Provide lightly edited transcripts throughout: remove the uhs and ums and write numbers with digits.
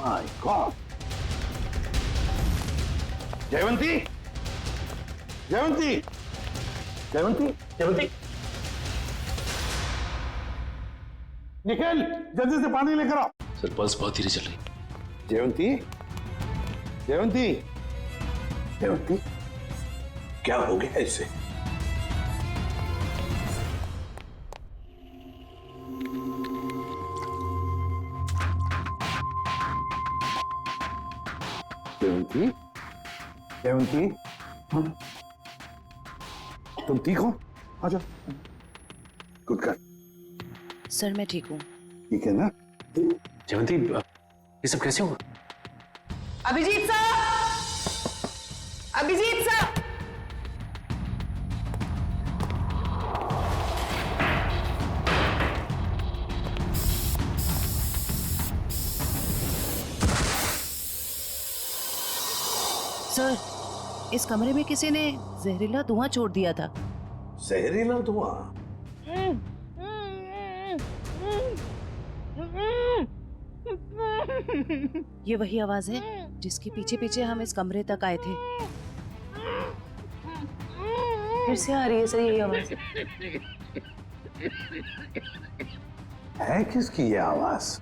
My God. Jayvanti, Jayvanti, Jayvanti, Jayvanti, Nikhil जल्दी से पानी लेकर आओ। सर पल्स बहुत धीरे चल रही। जयवंती, जयवंती, जयवंती, क्या हो गया इसे? जयवंती, जयवंती, हाँ? तुम ठीक हो? आ जाओ। Good girl. सर मैं ठीक हूँ। ठीक है ना? जयवंती ये सब कैसे हुआ? अभिजीत साहब, अभिजीत साहब, सर इस कमरे में किसी ने जहरीला धुआं छोड़ दिया था। जहरीला धुआं? ये वही आवाज है जिसके पीछे पीछे हम इस कमरे तक आए थे। फिर से आ रही है सर यही आवाज। है किसकी ये आवाज?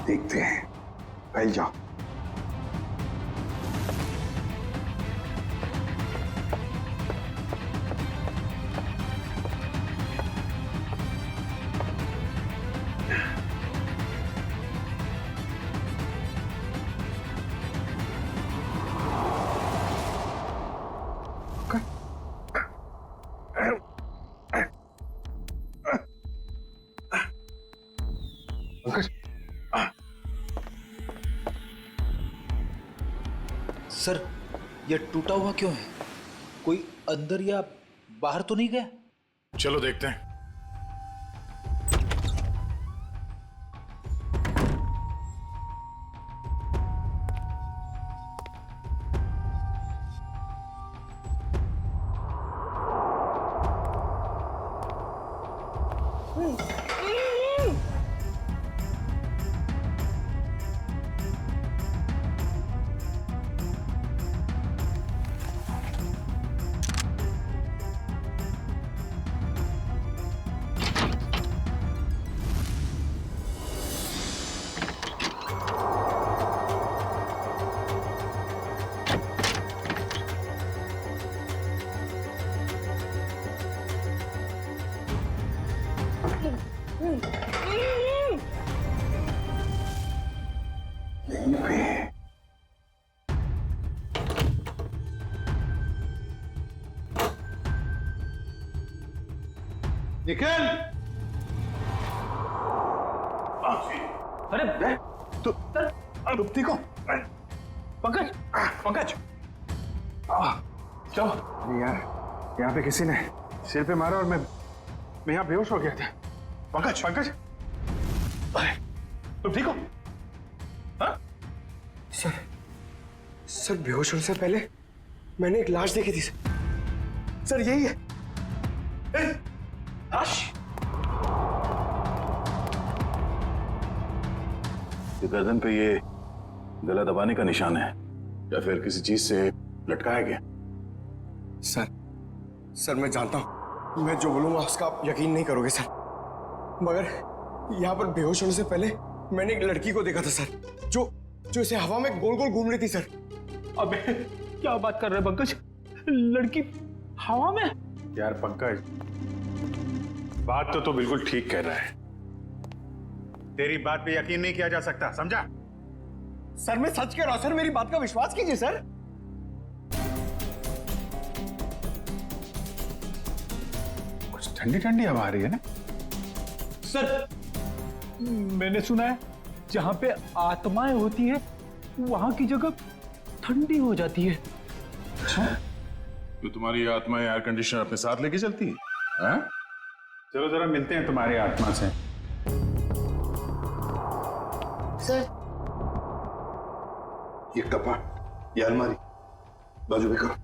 देखते हैं। फैल जाओ। सर ये टूटा हुआ क्यों है? कोई अंदर या बाहर तो नहीं गया? चलो देखते हैं। निखिल! अरे तू ठीक हो? पंकज, पंकज चलो। यार यहाँ पे किसी ने सिर पे मारा और मैं यहाँ बेहोश हो गया था। पंकज, पंकज, अरे तुम ठीक हो? हाँ? सर बेहोश होने से पहले मैंने एक लाश देखी थी सर यही है। लाश? ये गर्दन पे ये गला दबाने का निशान है या फिर किसी चीज से लटकाया गया? सर मैं जानता हूं मैं जो बोलूंगा उसका आप यकीन नहीं करोगे सर, मगर यहाँ पर बेहोश होने से पहले मैंने एक लड़की को देखा था सर, जो इसे हवा में गोल गोल घूम रही थी सर। अबे क्या बात कर रहे पंकज? लड़की हवा में? यार पंकज, बात तो बिल्कुल ठीक कह रहा है। तेरी बात पे यकीन नहीं किया जा सकता, समझा? सर मैं सच कह रहा हूं सर, मेरी बात का विश्वास कीजिए सर। कुछ ठंडी ठंडी हवा आ रही है ना? सर मैंने सुना है जहां पे आत्माएं होती है वहां की जगह ठंडी हो जाती है। तो तुम्हारी आत्मा एयर कंडीशनर अपने साथ लेके चलती है? हाँ? चलो जरा मिलते हैं तुम्हारी आत्मा से। सर ये कपाट, ये अलमारी बाजू में करो।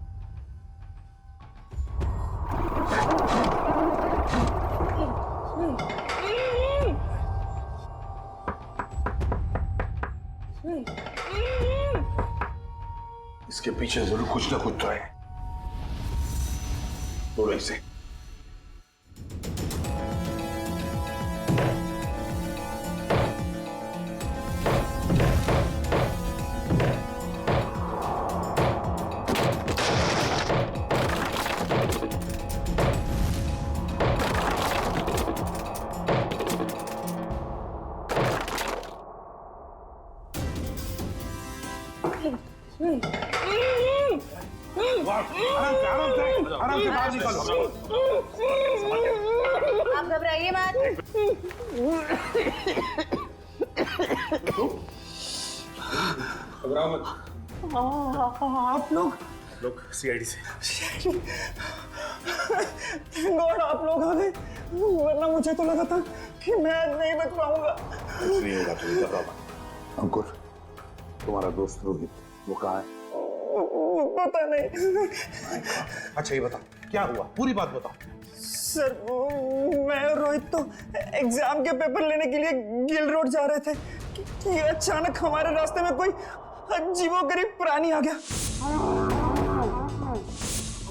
इसके पीछे जरूर कुछ ना कुछ तो है। तोड़ो इसे। आराम से बाहर निकालो। आप घबराइए मत। घबराओ मत। आप लोग सीआईडी से। गॉड आप लोग आ गए, वरना मुझे तो लगा था कि मैं आज नहीं बच पाऊंगा। कुछ नहीं होगा, तुम घबराओ मत। अंकुर, तुम्हारा दोस्त रोहित वो कहाँ है? पता नहीं। अच्छा ये बता क्या हुआ, पूरी बात बता। सर मैं और रोहित तो एग्जाम के पेपर लेने के लिए गिल रोड जा रहे थे कि अचानक हमारे रास्ते में कोई अजीबोगरीब प्राणी आ गया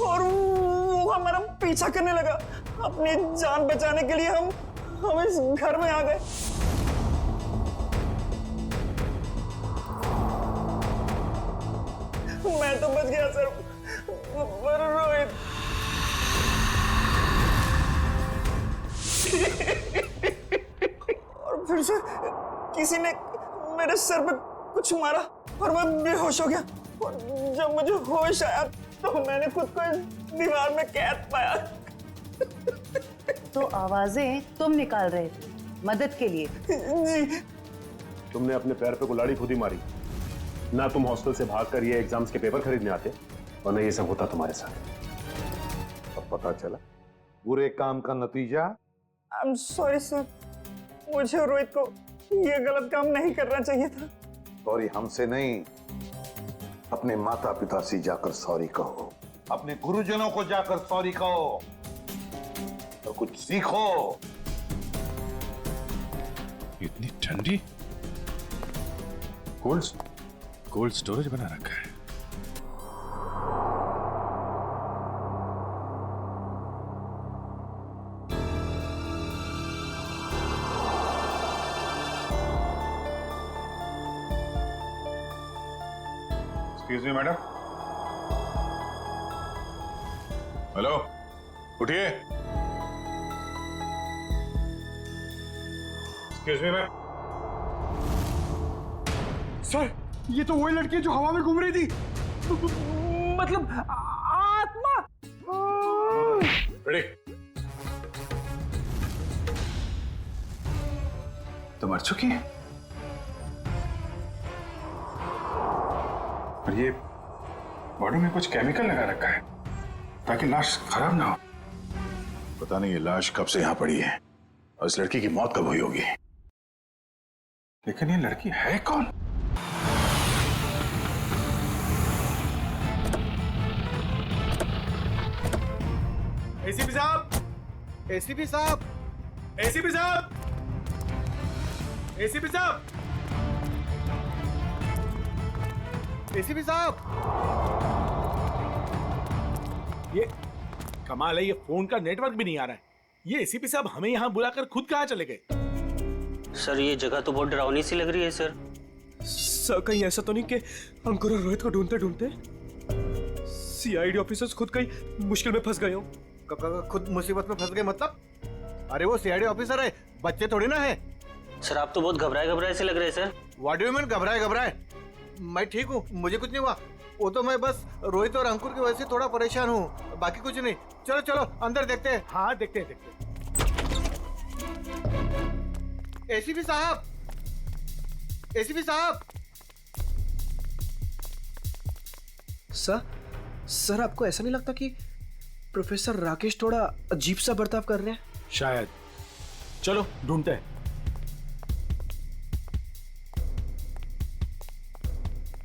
और वो हमारा पीछा करने लगा। अपनी जान बचाने के लिए हम इस घर में आ गए। मैं तो बच गया सर, पर रोहित और फिर से किसी ने मेरे सर पे कुछ मारा और मैं बेहोश हो गया। और जब मुझे होश आया तो मैंने खुद को इस दीवार में कैद पाया। तो आवाजें तुम निकाल रहे थे मदद के लिए? जी। तुमने अपने पैर पे कुल्हाड़ी खुद ही मारी ना। तुम हॉस्टल से भागकर ये एग्जाम्स के पेपर खरीदने आते और न ये सब होता तुम्हारे साथ। अब पता चला बुरे काम का नतीजा। आई एम सॉरी सर, मुझे और रोहित को ये गलत काम नहीं करना चाहिए था। सॉरी हमसे नहीं, अपने माता पिता से जाकर सॉरी कहो, अपने गुरुजनों को जाकर सॉरी कहो और कुछ सीखो। इतनी ठंडी कोल्ड स्टोरेज बना रखा है। Excuse me madam. हेलो, उठिए। Excuse me ma'am. सर ये तो वही लड़की है जो हवा में घूम रही थी, मतलब आत्मा। रेडी? तो मर चुकी है और ये बॉडी में कुछ केमिकल लगा रखा है ताकि लाश खराब ना हो। पता नहीं ये लाश कब से यहां पड़ी है और इस लड़की की मौत कब हुई होगी। लेकिन ये लड़की है कौन? एसीपी साहब, एसीपी साहब, एसीपी साहब, एसीपी साहब, एसीपी साहब। ये कमाल है, ये फोन का नेटवर्क भी नहीं आ रहा है। ये एसीपी साहब हमें यहाँ बुलाकर खुद कहाँ चले गए? सर ये जगह तो बहुत डरावनी सी लग रही है सर। सर कहीं ऐसा तो नहीं कि अंकुर और रोहित को ढूंढते ढूंढते सीआईडी ऑफिसर्स खुद कहीं मुश्किल में फंस गए हो? खुद मुसीबत में फंस गए मतलब? अरे वो सीआईडी ऑफिसर है, बच्चे थोड़ी ना है। सर आप तो बहुत घबराए से लग रहे हैं sir. What do you mean घबराए? मैं ठीक हूँ, मुझे कुछ नहीं हुआ। वो तो मैं बस रोहित और अंकुर की वजह से थोड़ा परेशान हूँ, बाकी कुछ नहीं। चलो चलो अंदर देखते हैं। हाँ देखते हैं। एसीपी साहब, एसीपी साहब। सर आपको ऐसा नहीं लगता कि प्रोफेसर राकेश थोड़ा अजीब सा बर्ताव कर रहे हैं? शायद। चलो ढूंढते हैं।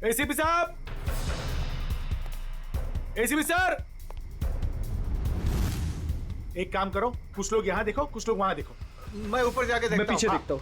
एसीपी साहब, एसीपी सर, एक काम करो, कुछ लोग यहां देखो, कुछ लोग वहां देखो। मैं ऊपर जाके देखता हूं। मैं पीछे देखता हूं।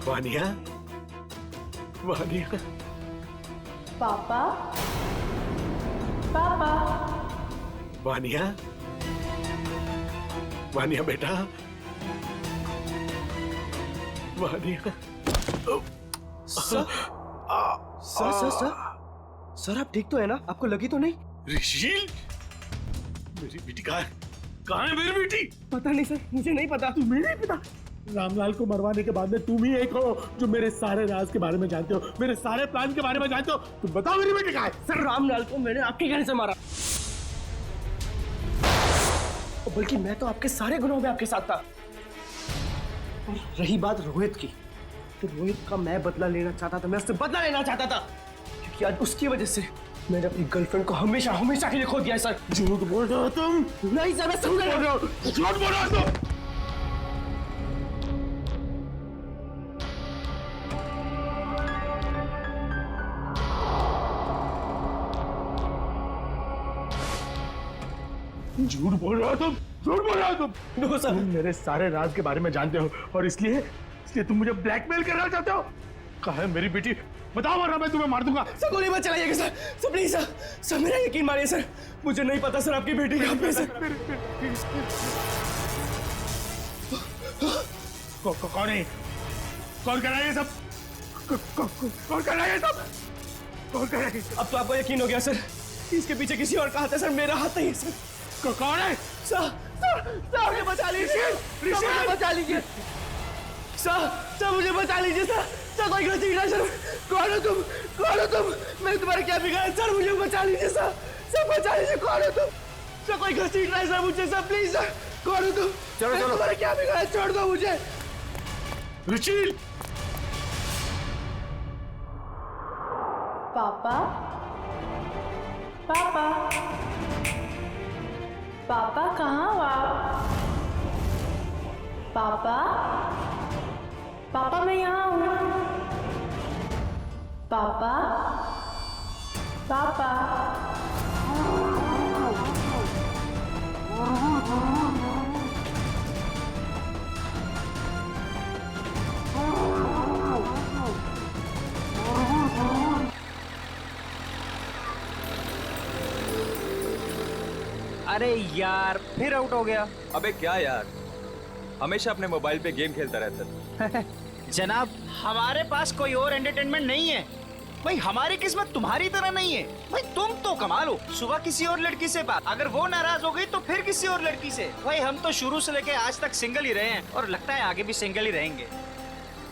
वानिया, वानिया, पापा, पापा, वानिया, वानिया बेटा, वानिया। सर, सर आप ठीक तो है ना? आपको लगी तो नहीं? ऋषिल, मेरी बेटी कहाँ है मेरी बेटी? पता नहीं सर, मुझे नहीं पता। तुम्हें नहीं पता? रामलाल को मरवाने के बाद में तुम ही एक हो जो मेरे सारे राज के बारे में जानते हो, मेरे सारे प्लान के बारे में जानते हो। तुम बताओ मेरी बेटी कहाँ है? सर रामलाल को मैंने आपके कहने से मारा, और बल्कि मैं तो आपके सारे गुनाहों में आपके साथ था। और रही बात रोहित की, तो रोहित का मैं बदला लेना चाहता था, मैं उससे बदला लेना चाहता था, क्योंकि आज उसकी वजह से मैंने अपनी गर्लफ्रेंड को हमेशा हमेशा के लिए खो दिया है सर। झूठ बोल रहे हो तुम? नहीं सर, मैं समझ रहा हूँ। झूठ बोल रहे हो तुम? झूठ बोल रहे हो तुम? झूठ बोल रहे हो तुम? नो सर, तुम मेरे सारे राज के बारे में जानते हो और इसलिए तुम मुझे ब्लैकमेल करना चाहते हो। कहाँ है मेरी बेटी? बताओ वरना मैं तुम्हें मार दूंगा। सर गोली मत चलाइएगा sir, sir please sir, sir मेरा यकीन मानिए सर, मुझे नहीं पता सर आपकी बेटी कहाँ पे है सर। कौन है? कौन कर रहा है ये सब? कौन कर रहा है ये सब? कौन कर रहा है? अब तो आपको यकीन हो गया सर, इसके पीछे किसी और का हाथ है सर, मेरा हाथ नहीं है सर। कौन है? सर मुझे बचा लीजिए, मुझे बचा लीजिए सर, मुझे बचा लीजिए सर, कोई गलती नहीं सर। कौन हो तुम? कौन हो तुम? मैंने तुम्हारे क्या बिगाड़ा सर? मुझे बचा लीजिए सर, बचा लीजिए। कौन हो तुम? सर कोई गलती नहीं सर मुझे सर, प्लीज सर। कौन हो तुम? चलो चलो, तुम्हारे क्या बिगाड़ा? छोड़ दो मुझे। रुचिल, पापा, पापा, पापा कहाँ हो आप? पापा, पापा मैं यहाँ हूँ। पापा, पापा, अरे यार फिर आउट हो गया। अबे क्या यार, हमेशा अपने मोबाइल पे गेम खेलता रहता है। जनाब हमारे पास कोई और एंटरटेनमेंट नहीं है भाई, हमारी किस्मत तुम्हारी तरह नहीं है भाई। तुम तो कमाल हो, सुबह किसी और लड़की से बात, अगर वो नाराज हो गई तो फिर किसी और लड़की से। भाई हम तो शुरू से लेके आज तक सिंगल ही रहे हैं और लगता है आगे भी सिंगल ही रहेंगे।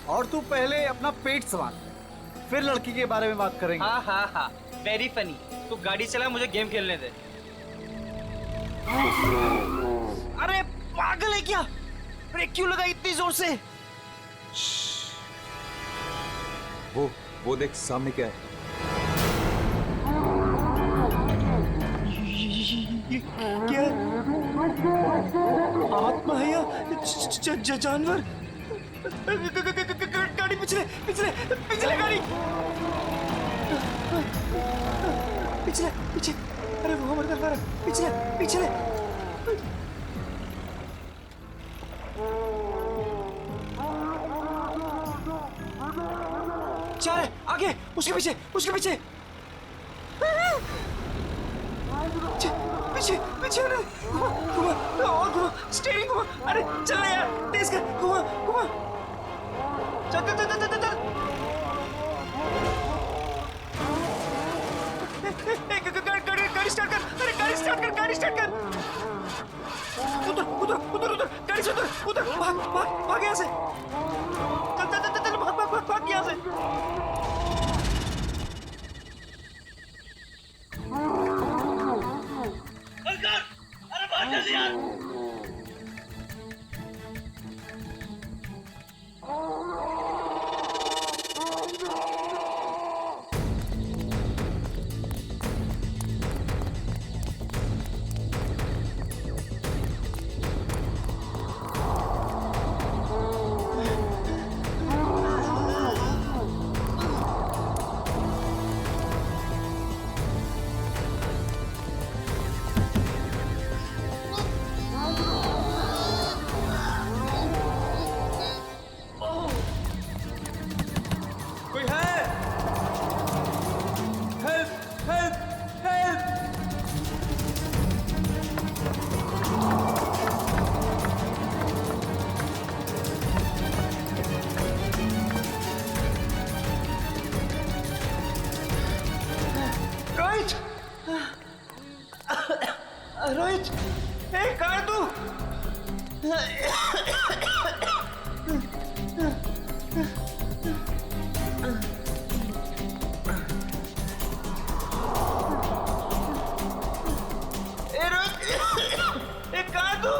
और तू पहले अपना पेट संभाल, फिर लड़की के बारे में बात करेंगे। हाँ हाँ हाँ, वेरी फनी। तू गाड़ी चला, मुझे गेम खेलने दे। अरे पागल है क्या? ब्रेक क्यों लगा इतनी जोर से? वो देख सामने क्या है? क्या आत्मा है या जानवर? गाड़ी पिछले पिछले पिछले गाड़ी पिछले पीछे। अरे वो हमारे तरफ आ रहा है, पिछले पिछले। जा रहे आगे, उसके पीछे उसके पीछे पीछे पीछे ना। घुमा और घुमा, स्टीयरिंग घुमा। अरे चल यार, तेज कर, घुमा घुमा। चल चल चल चल चल। गाड़ी स्टार्ट कर, अरे गाड़ी स्टार्ट कर, गाड़ी स्टार्ट कर। उधर उधर उधर उधर, गाड़ी से उधर उधर, भाग भाग भाग यहाँ से। चल चल चल चल, भाग भाग भाग भाग यहाँ से। जल्दी आ। कोई है? Help help help! Rohit, Rohit, ए कहाँ तू? ए रोहित, ए कहाँ तू?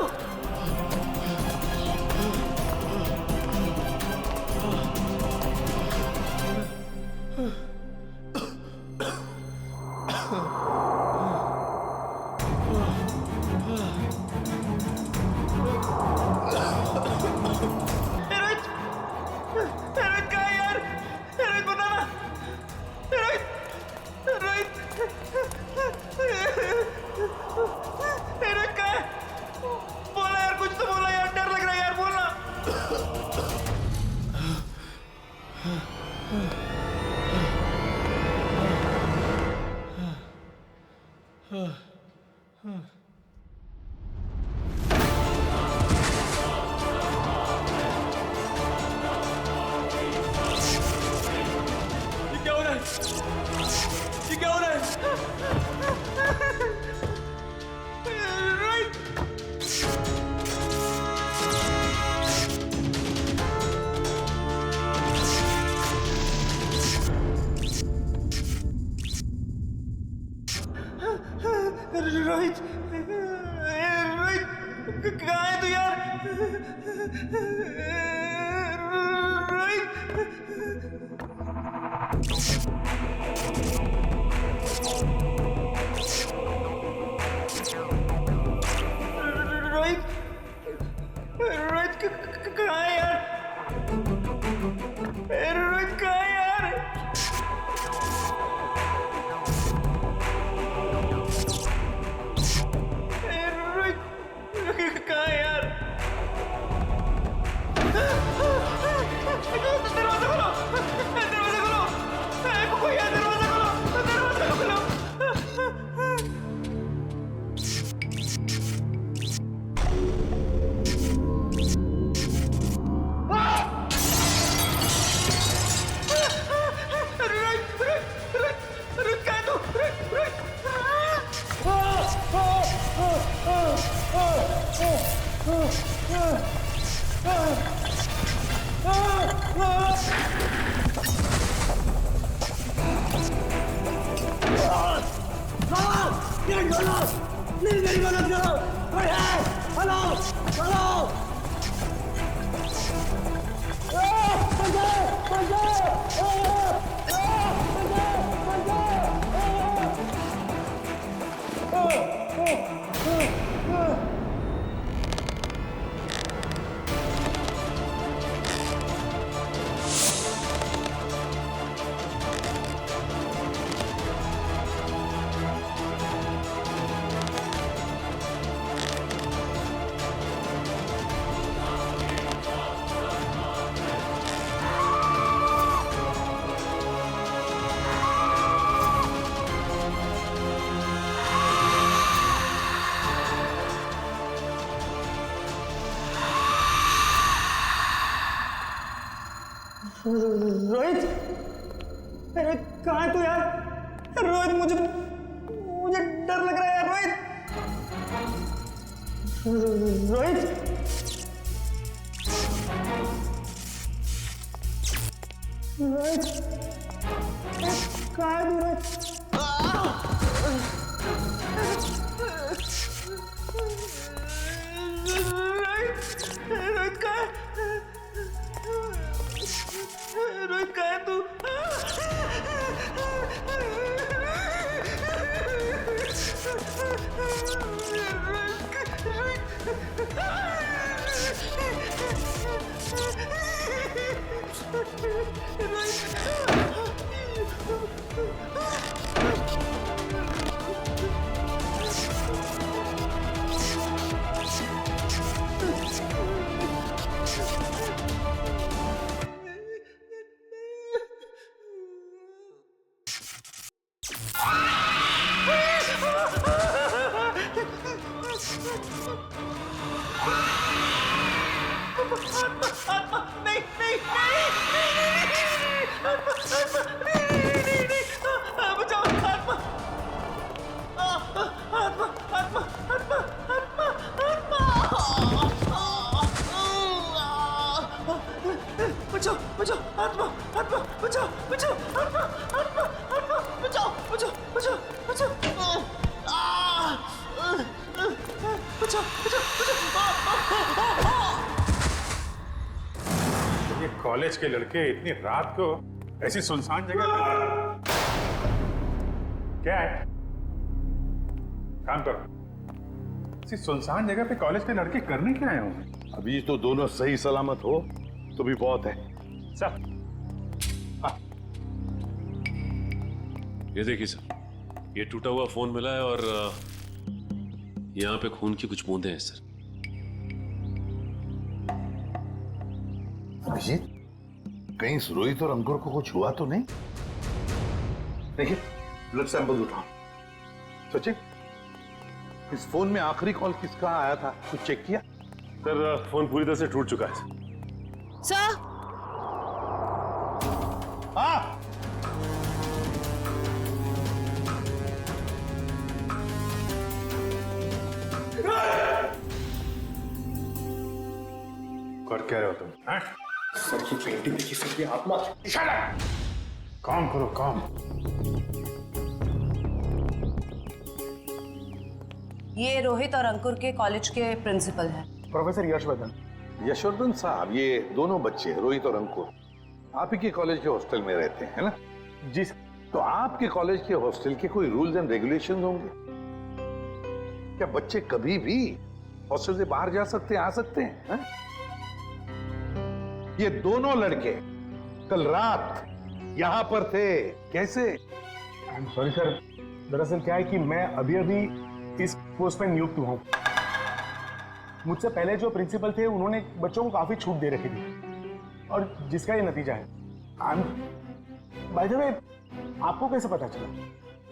रोहित, रोहित कहाँ है तू यार? रोहित, रोहित कहाँ है यार? रोहित कहाँ है यार? कहाँ है यार? दरवाजा खोलो, दरवाजा खोलो, कोई है? दरवाजा खोलो, दरवाजा खोलो। मेरी मदद करो, कोई है? हेलो, हेलो, रोहित, रोहित कहाँ है तू यार? रोहित मुझे डर लग रहा है यार। रोहित, रोहित, रोहित कहाँ है तू? रोहित बचाओ बचाओ बचाओ बचाओ बचाओ बचाओ ये कॉलेज के लड़के इतनी रात को ऐसी सुनसान जगह पर क्या है? काम करो। ऐसी सुनसान जगह पे कॉलेज के लड़के करने क्या आए होंगे? अभी तो दोनों सही सलामत हो तो भी बहुत है। सर ये देखिए सर, ये टूटा हुआ फोन मिला है और यहाँ पे खून की कुछ बूंदें हैं सर। अभिजीत, कहीं रोहित और अंकुर को कुछ हुआ तो नहीं? देखिए, ब्लड सैंपल उठाओ। सचिन, इस फोन में आखिरी कॉल किसका आया था, कुछ चेक किया? सर, फोन पूरी तरह से टूट चुका है। सर, हाँ, कर क्या रहे हो तुम? हाँ? सर की पेंटिंग देखिए सर, ये आत्मा। काम करो काम। ये रोहित और अंकुर के कॉलेज के प्रिंसिपल हैं। प्रोफेसर यशवर्धन। यशवर्धन साहब, ये दोनों बच्चे रोहित और अंकुर आप ही के कॉलेज के हॉस्टल में रहते हैं, है ना? जी सर। तो आपके कॉलेज के हॉस्टल के कोई रूल्स एंड रेगुलेशंस होंगे क्या? बच्चे कभी भी हॉस्टल से बाहर जा सकते हैं, आ सकते हैं, है? ये दोनों लड़के कल रात यहां पर थे, कैसे? सॉरी सर, दरअसल क्या है कि मैं अभी अभी इस पोस्ट पर नियुक्त हुआ हूँ। मुझसे पहले जो प्रिंसिपल थे उन्होंने बच्चों को काफी छूट दे रखी थी और जिसका ये नतीजा है। बाय द वे, आपको कैसे पता चला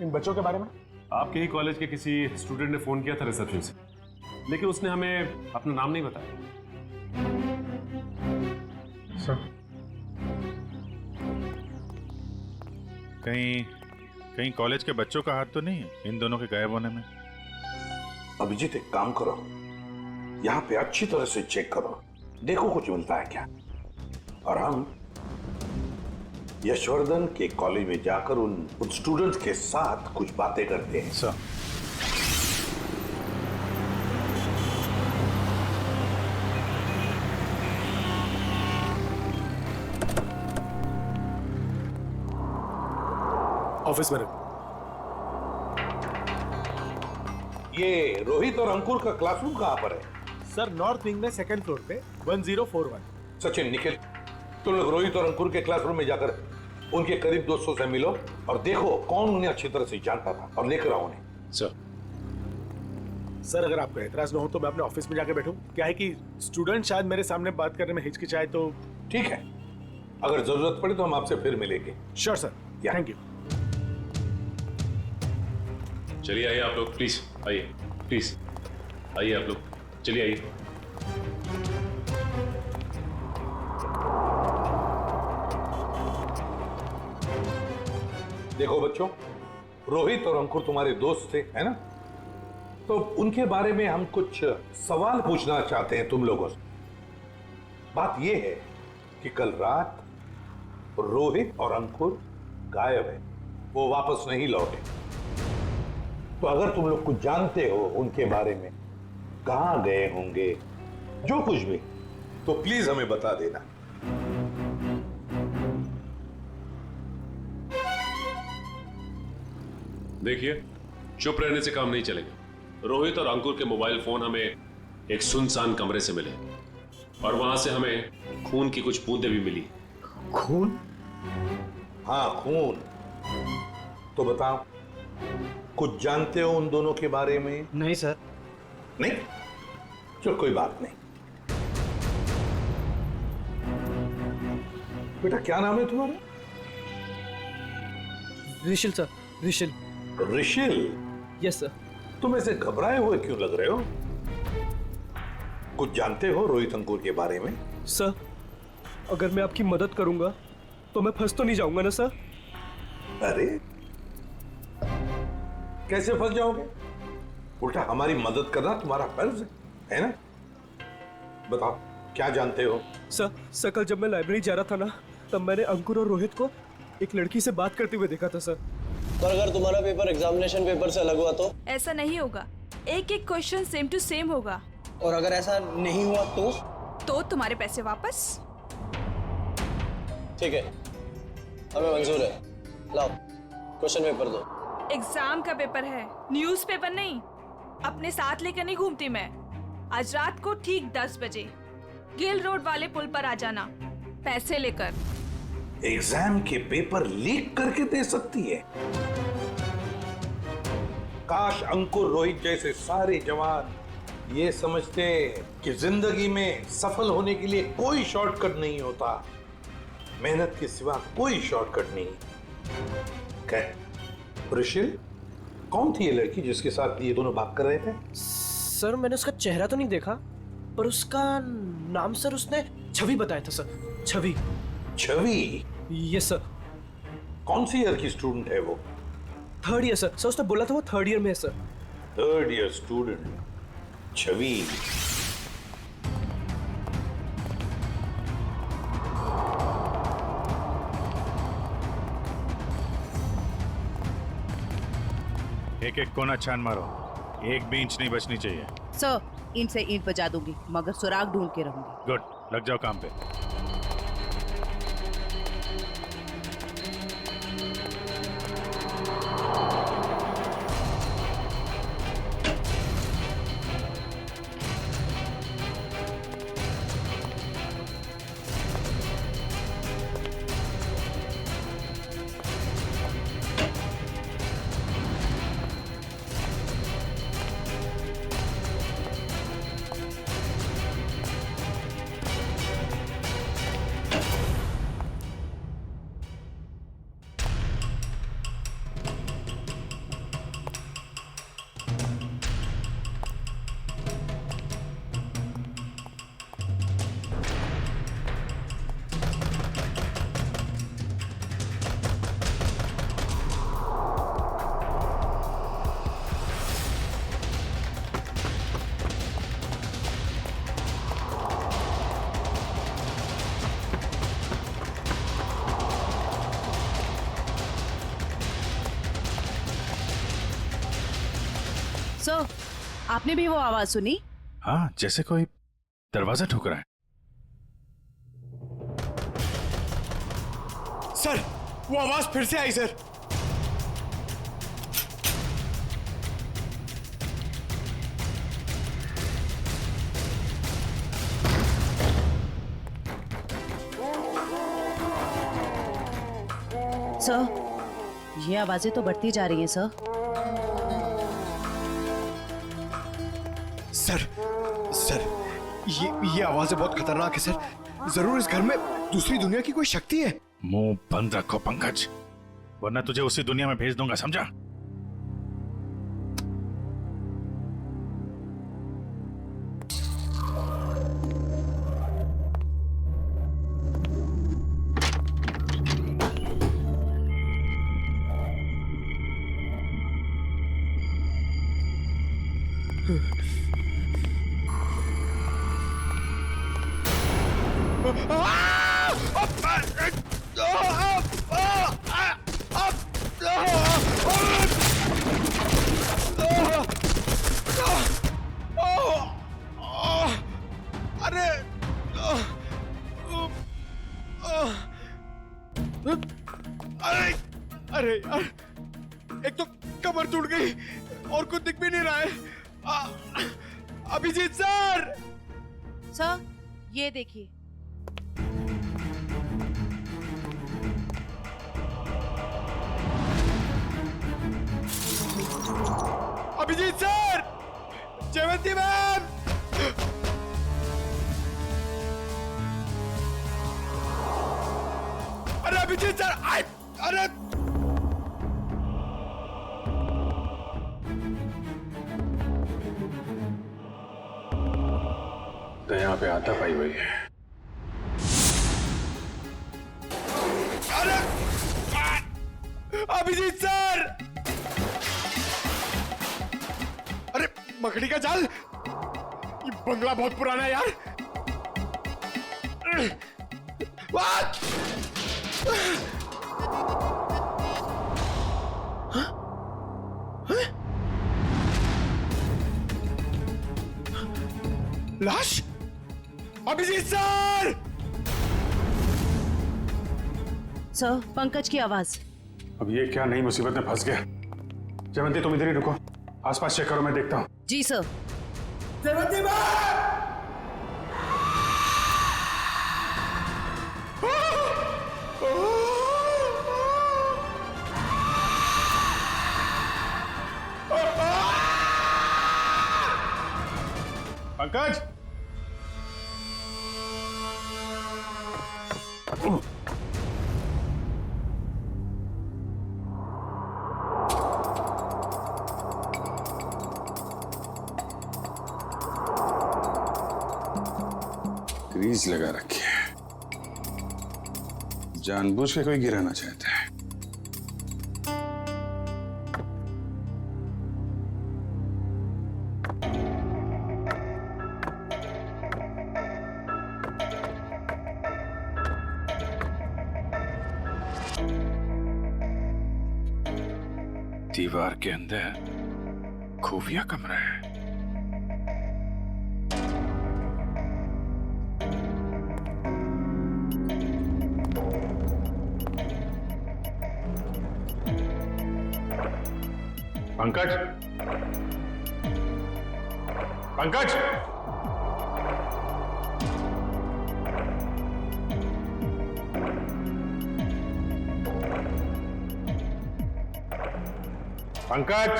इन बच्चों के बारे में? आपके ही कॉलेज के किसी स्टूडेंट ने फोन किया था रिसेप्शन से, लेकिन उसने हमें अपना नाम नहीं बताया। सर, कहीं कहीं कॉलेज के बच्चों का हाथ तो नहीं है इन दोनों के गायब होने में? अभिजीत, एक काम करो, यहां पे अच्छी तरह से चेक करो, देखो कुछ मिलता है क्या। और हम यशवर्धन के कॉलेज में जाकर उन स्टूडेंट्स के साथ कुछ बातें करते हैं। सर, ऑफिस में। ये रोहित और अंकुर का क्लासरूम कहां पर है? सर, नॉर्थ विंग में सेकंड फ्लोर पे 1041। सचिन, निखिल, तुम लोग रोहित और अंकुर के क्लासरूम में जाकर उनके करीब दोस्तों से मिलो और देखो कौन उन्हें अच्छी तरह से जानता था और लेकर आओ उन्हें। सर, अगर आपको एतराज न हो तो मैं अपने ऑफिस में जाकर बैठूं। क्या है कि स्टूडेंट शायद मेरे सामने बात करने में हिचकिचाए तो। ठीक है, अगर जरूरत पड़े तो हम आपसे फिर मिलेंगे। Sure sir, thank you. चलिए आइए आप लोग, प्लीज आइए, प्लीज आइए आप लोग, चलिए आइए। देखो बच्चों, रोहित और अंकुर तुम्हारे दोस्त थे, है ना? तो उनके बारे में हम कुछ सवाल पूछना चाहते हैं तुम लोगों से। बात यह है कि कल रात रोहित और अंकुर गायब है, वो वापस नहीं लौटे। तो अगर तुम लोग कुछ जानते हो उनके बारे में, कहां गए होंगे, जो कुछ भी, तो प्लीज हमें बता देना। देखिए, चुप रहने से काम नहीं चलेगा। रोहित और अंकुर के मोबाइल फोन हमें एक सुनसान कमरे से मिले और वहां से हमें खून की कुछ बूंदें भी मिली। खून? हाँ, खून। तो बताओ, कुछ जानते हो उन दोनों के बारे में? नहीं सर। नहीं? चलो कोई बात नहीं। बेटा, क्या नाम है तुम्हारा? Rishil sir, Rishil. Rishil? Yes sir. तुम ऐसे घबराए हुए क्यों लग रहे हो? कुछ जानते हो रोहित अंकुर के बारे में? सर, अगर मैं आपकी मदद करूंगा तो मैं फंस तो नहीं जाऊंगा ना सर? अरे, कैसे फंस जाओगे? उल्टा हमारी मदद करना तुम्हारा फर्ज है ना? बताओ, क्या जानते हो? सर, कल जब मैं लाइब्रेरी जा रहा था ना, तब मैंने अंकुर और रोहित को एक लड़की से बात करते हुए देखा था सर। पर अगर तुम्हारा पेपर एग्जामिनेशन पेपर से अलग हुआ तो? ऐसा नहीं होगा, एक एक क्वेश्चन सेम टू सेम होगा। और अगर ऐसा नहीं हुआ तो तुम्हारे पैसे वापस। ठीक है, हमें मंजूर है। लाओ क्वेश्चन पेपर दो। एग्जाम का पेपर है, न्यूज़पेपर नहीं। अपने साथ लेकर नहीं घूमती मैं। आज रात को ठीक 10 बजे गिल रोड वाले पुल पर आ जाना, पैसे लेकर। एग्जाम के पेपर लीक करके दे सकती है? काश अंकुर रोहित जैसे सारे जवान ये समझते कि जिंदगी में सफल होने के लिए कोई शॉर्टकट नहीं होता, मेहनत के सिवा कोई शॉर्टकट नहीं। ऋषिल, कौन थी ये लड़की जिसके साथ ये दोनों बात कर रहे थे? सर मैंने उसका चेहरा तो नहीं देखा, पर उसका नाम सर उसने छवि बताया था sir. Chhavi. Chhavi? Yes sir. कौन सी ईयर की स्टूडेंट है वो? 3rd year sir. सर उसने बोला था वो 3rd ईयर में है सर। 3rd ईयर स्टूडेंट छवि। एक एक कोना छान मारो, एक भी इंच नहीं बचनी चाहिए। सर, ईंट से ईंट बजा दूंगी, मगर सुराग ढूंढ के रहूंगी। गुड, लग जाओ काम पे। सर, आपने भी वो आवाज सुनी? हाँ, जैसे कोई दरवाजा ठोक रहा है। सर, वो आवाज फिर से आई सर। सर, ये आवाजें तो बढ़ती जा रही हैं सर। सर, ये आवाजें बहुत खतरनाक है सर। जरूर इस घर में दूसरी दुनिया की कोई शक्ति है। मुंह बंद रखो पंकज, वरना तुझे उसी दुनिया में भेज दूंगा, समझा? अरे यार, एक तो कमर टूट गई और कुछ दिख भी नहीं रहा है। अभिजीत सर! सर, ये देखिए। अभिजीत सर! जयवंती मैम! अरे अभिजीत सर! अरे तो यहाँ पे आता पाई हुई है। अरे अभिजीत सर! अरे मकड़ी का जाल! ये बंगला बहुत पुराना है यार। लाश? अभिजीत सर! सर, पंकज की आवाज। अब ये क्या नई मुसीबत में फंस गया। जयवंती तुम इधर ही रुको, आसपास चेक करो, मैं देखता हूँ। जी सर। जयवंती पंकज! ग्रीस लगा रखी है, जानबूझ के कोई गिराना चाहता है। दीवार के अंदर खुफिया कमरा है। पंकज! पंकज! पंकज!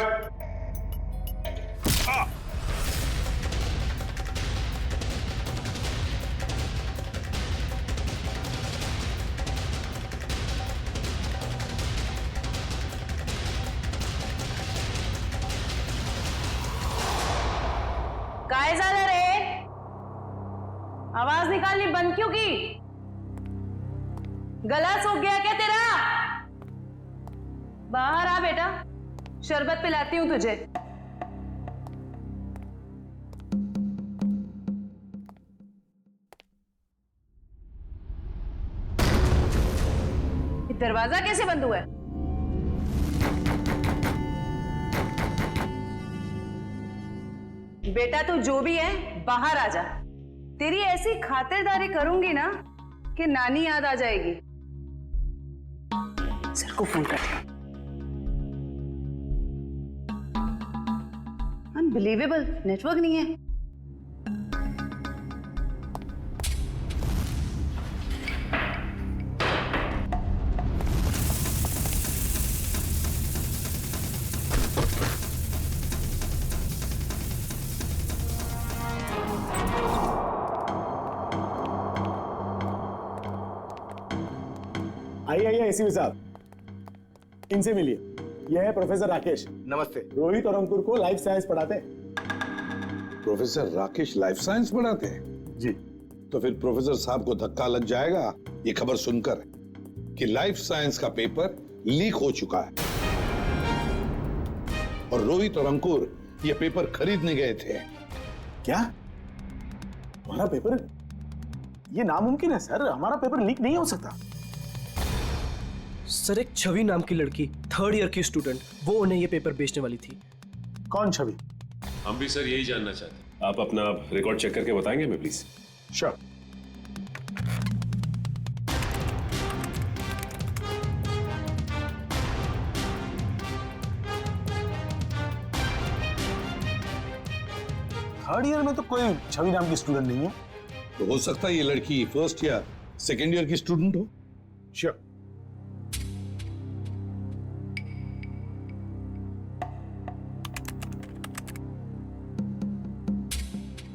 काय झालं रे? आवाज निकालनी बंद क्यों की? गला सूख गया क्या तेरा? बाहर आ बेटा, शरबत पिलाती हूं तुझे। ये दरवाजा कैसे बंद हुआ है? बेटा तू जो भी है बाहर आ जा। तेरी ऐसी खातिरदारी करूंगी ना कि नानी याद आ जाएगी। सर को फोन कर। अनबिलीवेबल, नेटवर्क नहीं है। आइए एसीपी साहब, इनसे मिलिए। यह है प्रोफेसर राकेश। नमस्ते। रोहित और अंकुर को लाइफ साइंस पढ़ाते हैं। प्रोफेसर राकेश लाइफ साइंस पढ़ाते हैं? जी। तो फिर प्रोफेसर साहब को धक्का लग जाएगा ये खबर सुनकर कि लाइफ साइंस का पेपर लीक हो चुका है और रोहित और अंकुर ये पेपर खरीदने गए थे। क्या? हमारा पेपर? ये नामुमकिन है सर, हमारा पेपर लीक नहीं हो सकता। सर, एक छवि नाम की लड़की, 3rd ईयर की स्टूडेंट, वो उन्हें ये पेपर बेचने वाली थी। कौन छवि? हम भी सर यही जानना चाहते हैं। आप अपना रिकॉर्ड चेक करके बताएंगे हमें प्लीज? श्योर। थर्ड ईयर में तो कोई छवि नाम की स्टूडेंट नहीं है। तो हो सकता है ये लड़की 1st या 2nd ईयर की स्टूडेंट हो। श्योर।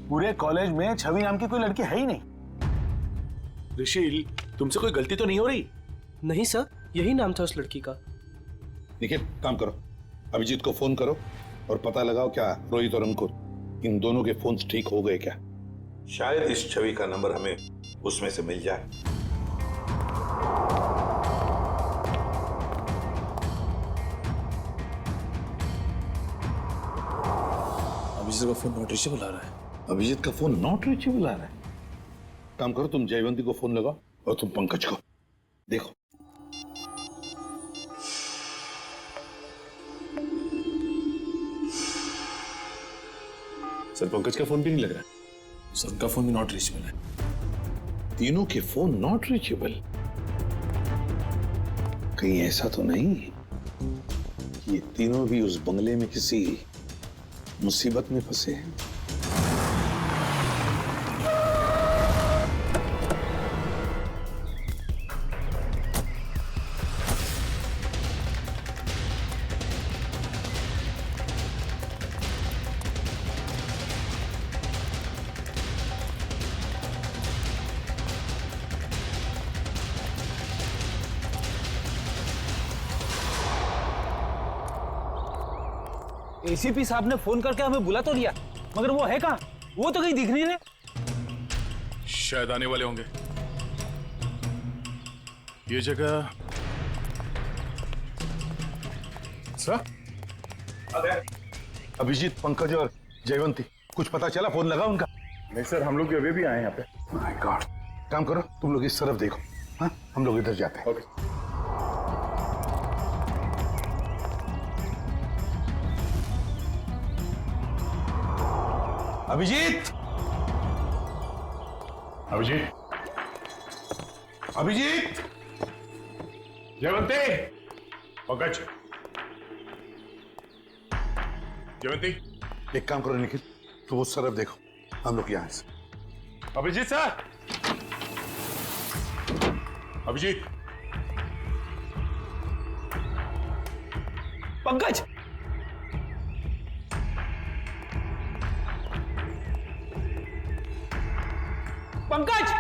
पूरे कॉलेज में छवि नाम की कोई लड़की है ही नहीं। ऋषिल, तुमसे कोई गलती तो नहीं हो रही? नहीं सर, यही नाम था उस लड़की का। निखिल, काम करो, अभिजीत को फोन करो और पता लगाओ क्या रोहित और अंकुर इन दोनों के फोन्स ठीक हो गए क्या। शायद इस छवि का नंबर हमें उसमें से मिल जाए। अभिजीत का फोन नॉट रीचेबल आ रहा है। अभिजीत का फोन नॉट रीचेबल आ रहा है। काम करो, तुम जयवंती को फोन लगाओ और तुम पंकज को। देखो सर पंकज का फोन भी नहीं लग रहा। सर उनका फोन भी नॉट रीचेबल है। तीनों के फोन नॉट रीचेबल। कहीं ऐसा तो नहीं कि ये तीनों भी उस बंगले में किसी मुसीबत में फंसे हैं? एसीपी साहब ने फोन करके हमें बुला तो लिया, मगर वो है कहाँ? वो तो कहीं दिख नहीं रहे। शायद आने वाले होंगे। ये जगह सर अभिजीत, पंकज और जयवंती, कुछ पता चला? फोन लगा उनका? नहीं सर, हम लोग अभी भी आए यहाँ पे। My God. काम करो, तुम लोग इस तरफ देखो। हाँ, हम लोग इधर जाते हैं। ओके। अभिजीत, अभिजीत, अभिजीत, जयवंती, पंकज, जयवंती। एक काम करो निखिल, तुम उस तरफ देखो, हम लोग यहाँ से। अभिजीत सर, अभिजीत, पंकज, पंकज।